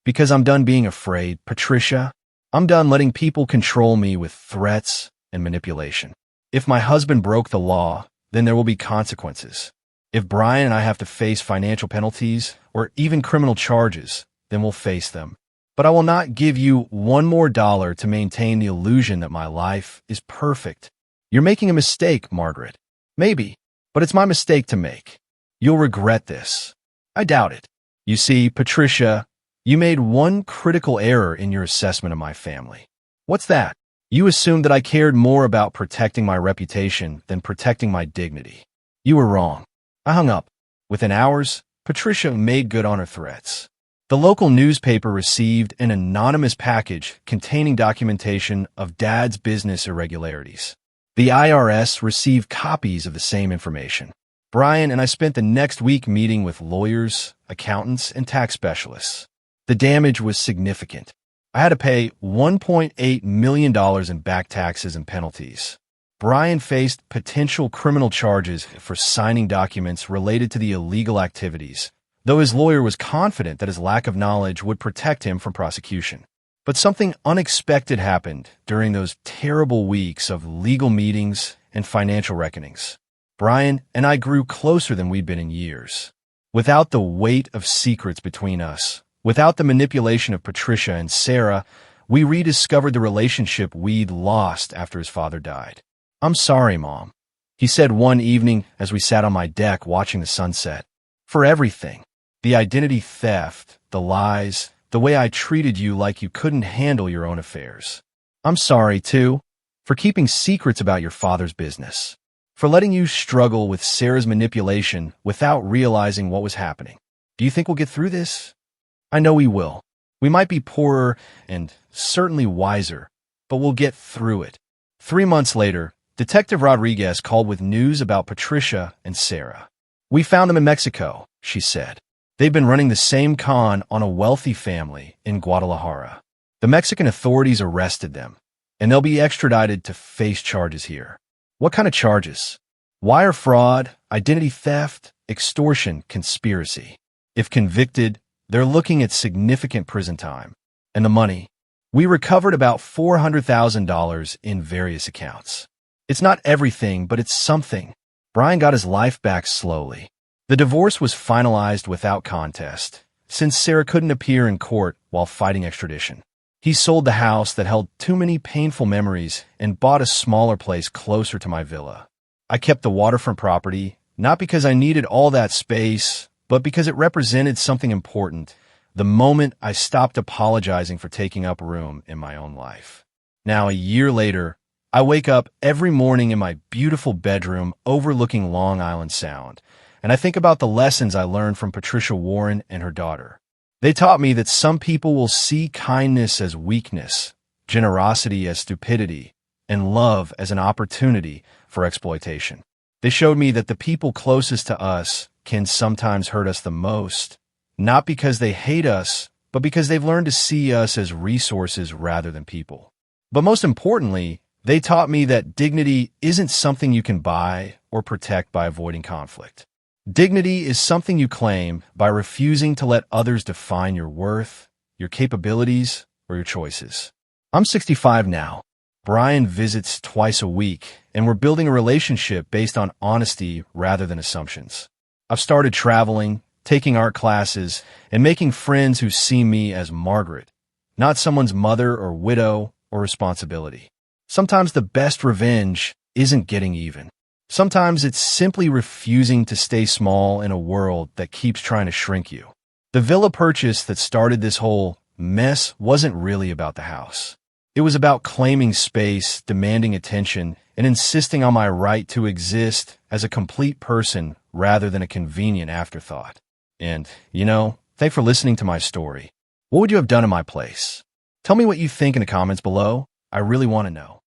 Because I'm done being afraid, Patricia. I'm done letting people control me with threats and manipulation. If my husband broke the law, then there will be consequences. If Brian and I have to face financial penalties or even criminal charges, then we'll face them. But I will not give you one more dollar to maintain the illusion that my life is perfect. You're making a mistake, Margaret. Maybe, but it's my mistake to make. You'll regret this. I doubt it. You see, Patricia, you made one critical error in your assessment of my family. What's that? You assumed that I cared more about protecting my reputation than protecting my dignity. You were wrong. I hung up. Within hours, Patricia made good on her threats. The local newspaper received an anonymous package containing documentation of Dad's business irregularities. The IRS received copies of the same information. Brian and I spent the next week meeting with lawyers, accountants, and tax specialists. The damage was significant. I had to pay $1.8 million in back taxes and penalties. Brian faced potential criminal charges for signing documents related to the illegal activities, though his lawyer was confident that his lack of knowledge would protect him from prosecution. But something unexpected happened during those terrible weeks of legal meetings and financial reckonings. Brian and I grew closer than we'd been in years. Without the weight of secrets between us, without the manipulation of Patricia and Sarah, we rediscovered the relationship we'd lost after his father died. I'm sorry, Mom, he said one evening as we sat on my deck watching the sunset. For everything. The identity theft, the lies, the way I treated you like you couldn't handle your own affairs. I'm sorry, too, for keeping secrets about your father's business. For letting you struggle with Sarah's manipulation without realizing what was happening. Do you think we'll get through this? I know we will. We might be poorer and certainly wiser, but we'll get through it. 3 months later, Detective Rodriguez called with news about Patricia and Sarah. We found them in Mexico, she said. They've been running the same con on a wealthy family in Guadalajara. The Mexican authorities arrested them, and they'll be extradited to face charges here. What kind of charges? Wire fraud, identity theft, extortion, conspiracy. If convicted, they're looking at significant prison time. And the money? We recovered about $400,000 in various accounts. It's not everything, but it's something. Brian got his life back slowly. The divorce was finalized without contest, since Sarah couldn't appear in court while fighting extradition. He sold the house that held too many painful memories and bought a smaller place closer to my villa. I kept the waterfront property, not because I needed all that space, but because it represented something important, the moment I stopped apologizing for taking up room in my own life. Now, a year later, I wake up every morning in my beautiful bedroom overlooking Long Island Sound, and I think about the lessons I learned from Patricia Warren and her daughter. They taught me that some people will see kindness as weakness, generosity as stupidity, and love as an opportunity for exploitation. They showed me that the people closest to us can sometimes hurt us the most, not because they hate us, but because they've learned to see us as resources rather than people. But most importantly, they taught me that dignity isn't something you can buy or protect by avoiding conflict. Dignity is something you claim by refusing to let others define your worth, your capabilities, or your choices. I'm 65 now. Brian visits twice a week, and we're building a relationship based on honesty rather than assumptions. I've started traveling, taking art classes, and making friends who see me as Margaret, not someone's mother or widow or responsibility. Sometimes the best revenge isn't getting even. Sometimes it's simply refusing to stay small in a world that keeps trying to shrink you. The villa purchase that started this whole mess wasn't really about the house. It was about claiming space, demanding attention, and insisting on my right to exist as a complete person rather than a convenient afterthought. And, thanks for listening to my story. What would you have done in my place? Tell me what you think in the comments below. I really want to know.